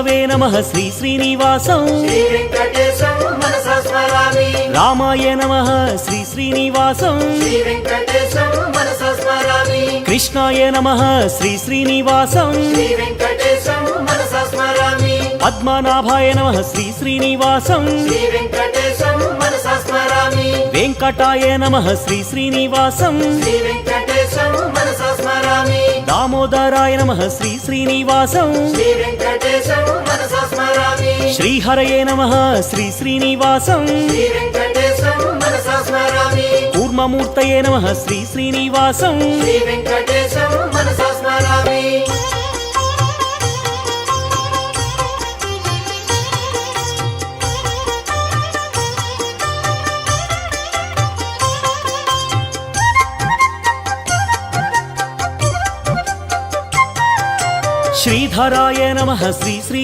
वे नमः श्री श्रीनिवासं श्री वेंकटेशं मनसा स्मरामि रामाय नमः श्री श्रीनिवासं श्री वेंकटेशं मनसा स्मरामि कृष्णाय नमः श्री श्रीनिवासं श्री वेंकटेशं मनसा स्मरामि पद्मनाभाय नमः श्री श्रीनिवासं श्री वेंकटेशं मनसा स्मरामि वेंकटाय नमः श्री श्रीनिवासं श्री वेंकटेशं मनसा स्मरामि दामोदराय नमः श्री श्रीनिवासं श्री वेंकटेशं मनसा स्मरामि श्रीहरये नमः श्री श्रीनिवासं श्री वेंकटेशं मनसा स्मरामि कूर्ममूर्तये नमः श्री श्रीनिवासं श्री वेंकटेशं मनसा स्मरामि श्रीधराय नमः श्री श्री